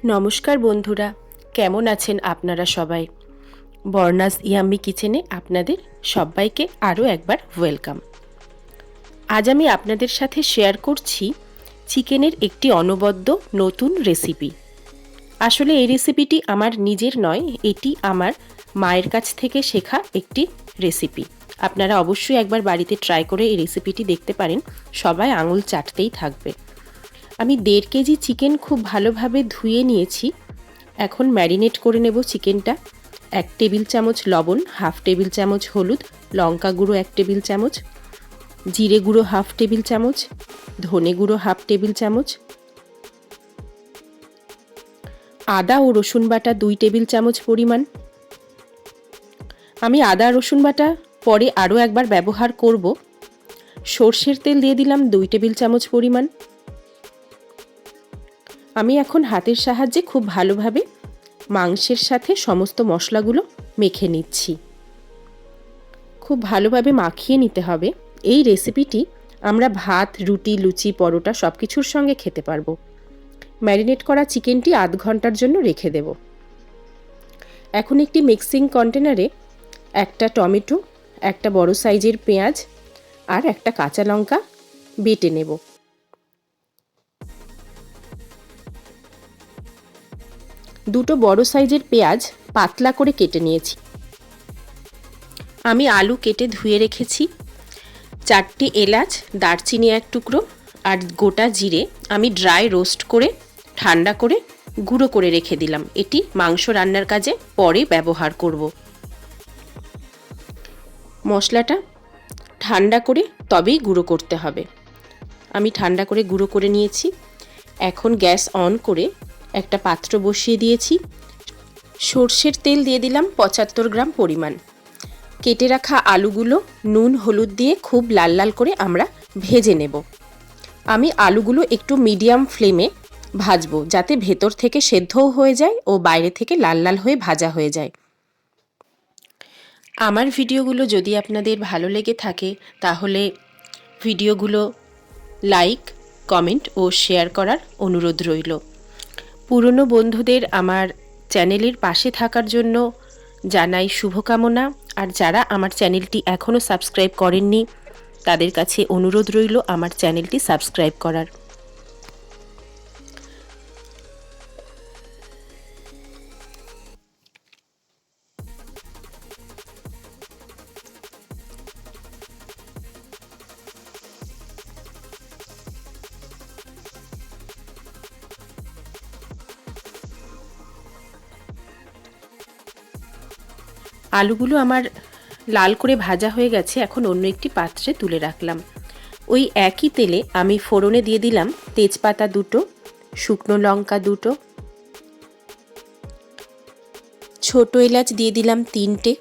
নমস্কার বন্ধুরা, কেমন আছেন আপনারা সবাই? বর্ণাস ইয়াম্মি কিচেনে আপনাদের সবাইকে আরও একবার ওয়েলকাম। আজ আমি আপনাদের সাথে শেয়ার করছি চিকেনের একটি অনবদ্য নতুন রেসিপি। আসলে এই রেসিপিটি আমার নিজের নয়, এটি আমার মায়ের কাছ থেকে শেখা একটি রেসিপি। আপনারা অবশ্যই একবার বাড়িতে ট্রাই করে এই রেসিপিটি দেখতে পারেন, সবাই আঙুল চাটতেই থাকবে। আমি 1.5 কেজি চিকেন খুব ভালোভাবে ধুয়ে নিয়েছি। এখন ম্যারিনেট করে নেব চিকেনটা। 1 টেবিল চামচ লবণ, 1/2 টেবিল চামচ হলুদ, লঙ্কা গুঁড়ো 1 টেবিল চামচ, জিরে গুঁড়ো 1/2 টেবিল চামচ, ধনে গুঁড়ো 1/2 টেবিল চামচ, আদা ও রসুন বাটা 2 টেবিল চামচ পরিমাণ। আমি আদা রসুন বাটা পরে আরও একবার ব্যবহার করব। সর্ষের তেল দিয়ে দিলাম 2 টেবিল চামচ পরিমাণ। আমি এখন হাতের সাহায্যে খুব ভালোভাবে মাংসের সাথে সমস্ত মশলাগুলো মেখে নিচ্ছি। খুব ভালোভাবে মাখিয়ে নিতে হবে। এই রেসিপিটি আমরা ভাত, রুটি, লুচি, পরোটা সব কিছুর সঙ্গে খেতে পারবো। ম্যারিনেট করা চিকেনটি আধ ঘন্টার জন্য রেখে দেব। এখন একটি মিক্সিং কন্টেনারে একটা টমেটো, একটা বড় সাইজের পেঁয়াজ আর একটা কাঁচা লঙ্কা বেটে নেব। দুটো বড় সাইজের পেঁয়াজ পাতলা করে কেটে নিয়েছি। আমি আলু কেটে ধুয়ে রেখেছি। 4টি এলাচ, দারচিনি 1 টুকরো আর গোটা জিরে আমি ড্রাই রোস্ট করে ঠান্ডা করে গুঁড়ো করে রেখে দিলাম। এটি মাংস রান্নার কাজে পরে ব্যবহার করব। মশলাটা ঠান্ডা করে তবেই গুঁড়ো করতে হবে। আমি ঠান্ডা করে গুঁড়ো করে নিয়েছি। এখন গ্যাস অন করে একটা পাত্র বসিয়ে দিয়েছি। সর্ষের তেল দিয়ে দিলাম 75 গ্রাম পরিমাণ। কেটে রাখা আলুগুলো নুন হলুদ দিয়ে খুব লাল লাল করে আমরা ভেজে নেব। আমি আলুগুলো একটু মিডিয়াম ফ্লেমে ভাজবো, যাতে ভেতর থেকে সেদ্ধও হয়ে যায় ও বাইরে থেকে লাল লাল হয়ে ভাজা হয়ে যায়। আমার ভিডিওগুলো যদি আপনাদের ভালো লেগে থাকে তাহলে ভিডিওগুলো লাইক, কমেন্ট ও শেয়ার করার অনুরোধ রইল। পুরনো বন্ধুদের আমার চ্যানেলের পাশে থাকার জন্য জানাই শুভকামনা। আর যারা আমার চ্যানেলটি এখনও সাবস্ক্রাইব করেননি তাদের কাছে অনুরোধ রইল আমার চ্যানেলটি সাবস্ক্রাইব করার। আলুগুলো আমার লাল করে ভাজা হয়ে গেছে। এখন অন্য একটি পাত্রে তুলে রাখলাম। ওই একই তেলে আমি ফোড়নে দিয়ে দিলাম তেজপাতা 2টো, শুকনো লঙ্কা 2টো, ছোট এলাচ দিয়ে দিলাম 3টে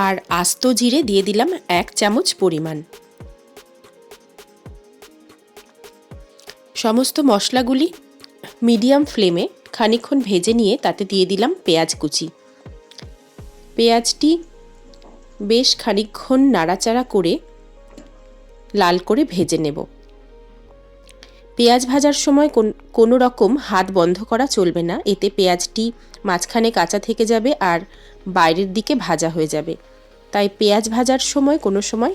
আর আস্ত জিরে দিয়ে দিলাম 1 চামচ পরিমাণ। সমস্ত মশলাগুলি মিডিয়াম ফ্লেমে খানিকক্ষণ ভেজে নিয়ে তাতে দিয়ে দিলাম পেঁয়াজ কুচি। পেঁয়াজটি বেশ খানিকক্ষণ নাড়াচাড়া করে লাল করে ভেজে নেব। পেঁয়াজ ভাজার সময় কোনো রকম হাত বন্ধ করা চলবে না, এতে পেঁয়াজটি মাঝখানে কাঁচা থেকে যাবে আর বাইরের দিকে ভাজা হয়ে যাবে। তাই পেঁয়াজ ভাজার সময় কোনো সময়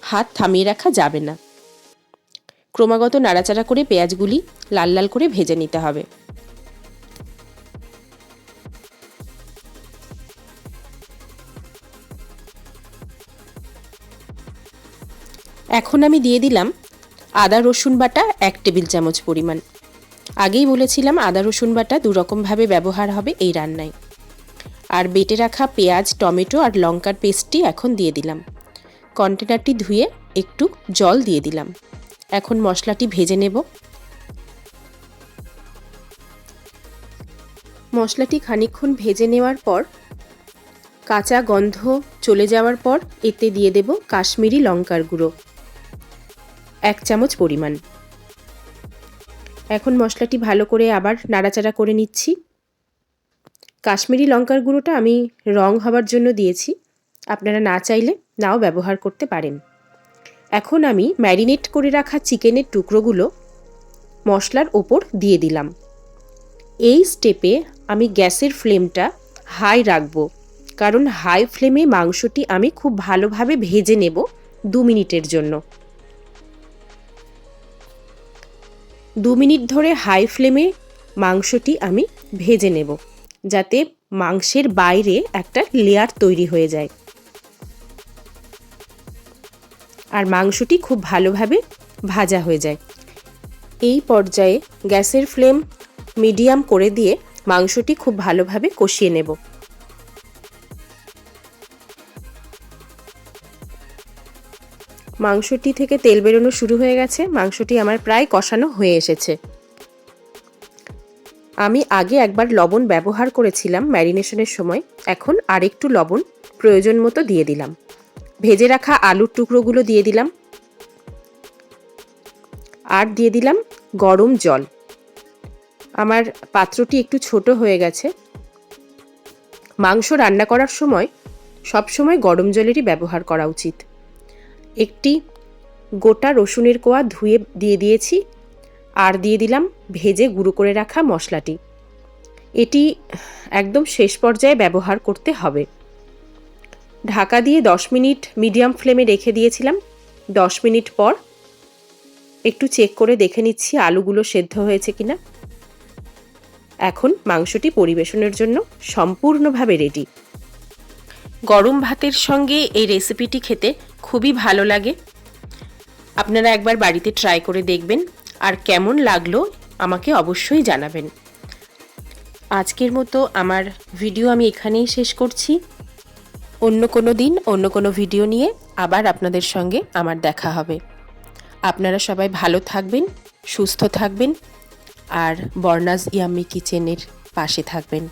হাত থামিয়ে রাখা যাবে না। ক্রমাগত নাড়াচাড়া করে পেঁয়াজগুলি লাল লাল করে ভেজে নিতে হবে। এখন আমি দিয়ে দিলাম আদা রসুন বাটা 1 টেবিল চামচ পরিমাণ। আগেই বলেছিলাম আদা রসুন বাটা 2 রকমভাবে ব্যবহার হবে এই রান্নায়। আর বেটে রাখা পেঁয়াজ, টমেটো আর লঙ্কার পেস্টটি এখন দিয়ে দিলাম। কন্টেনারটি ধুয়ে একটু জল দিয়ে দিলাম। এখন মশলাটি ভেজে নেব। মশলাটি খানিকক্ষণ ভেজে নেওয়ার পর কাঁচা গন্ধ চলে যাওয়ার পর এতে দিয়ে দেব কাশ্মীরি লঙ্কার গুঁড়ো 1 চামচ পরিমাণ। এখন মশলাটি ভালো করে আবার নাড়াচাড়া করে নিচ্ছি। কাশ্মীরি লঙ্কার গুঁড়োটা আমি রং হবার জন্য দিয়েছি, আপনারা না চাইলে নাও ব্যবহার করতে পারেন। এখন আমি ম্যারিনেট করে রাখা চিকেনের টুকরোগুলো মশলার ওপর দিয়ে দিলাম। এই স্টেপে আমি গ্যাসের ফ্লেমটা হাই রাখবো, কারণ হাই ফ্লেমে মাংসটি আমি খুব ভালোভাবে ভেজে নেব 2 মিনিটের জন্য। 2 মিনিট ধরে হাই ফ্লেমে মাংসটি আমি ভেজে নেব, যাতে মাংসের বাইরে একটা লেয়ার তৈরি হয়ে যায় আর মাংসটি খুব ভালোভাবে ভাজা হয়ে যায়। এই পর্যায়ে গ্যাসের ফ্লেম মিডিয়াম করে দিয়ে মাংসটি খুব ভালোভাবে কষিয়ে নেব। মাংসটি থেকে তেল বেরোনো শুরু হয়ে গেছে, মাংসটি আমার প্রায় কষানো হয়ে এসেছে। আমি আগে একবার লবণ ব্যবহার করেছিলাম ম্যারিনেশনের সময়, এখন আরেকটু লবণ প্রয়োজন মতো দিয়ে দিলাম। ভেজে রাখা আলুর টুকরোগুলো দিয়ে দিলাম আর দিয়ে দিলাম গরম জল। আমার পাত্রটি একটু ছোট হয়ে গেছে। মাংস রান্না করার সময় সবসময় গরম জলেরই ব্যবহার করা উচিত। একটি গোটা রসুনের কোয়া ধুয়ে দিয়ে দিয়েছি আর দিয়ে দিলাম ভেজে গুঁড়ো করে রাখা মশলাটি। এটি একদম শেষ পর্যায়ে ব্যবহার করতে হবে। ঢাকা দিয়ে 10 মিনিট মিডিয়াম ফ্লেমে রেখে দিয়েছিলাম। 10 মিনিট পর একটু চেক করে দেখে নিচ্ছি আলুগুলো সেদ্ধ হয়েছে কিনা। এখন মাংসটি পরিবেশনের জন্য সম্পূর্ণভাবে রেডি। গরম ভাতের সঙ্গে এই রেসিপিটি খেতে খুবই ভালো লাগে। আপনারা একবার বাড়িতে ট্রাই করে দেখবেন আর কেমন লাগলো আমাকে অবশ্যই জানাবেন। আজকের মতো আমার ভিডিও আমি এখানেই শেষ করছি। অন্য কোনো দিন অন্য কোনো ভিডিও নিয়ে আবার আপনাদের সঙ্গে আমার দেখা হবে। আপনারা সবাই ভালো থাকবেন, সুস্থ থাকবেন আর বর্ণাস ইয়াম্মি কিচেনের পাশে থাকবেন।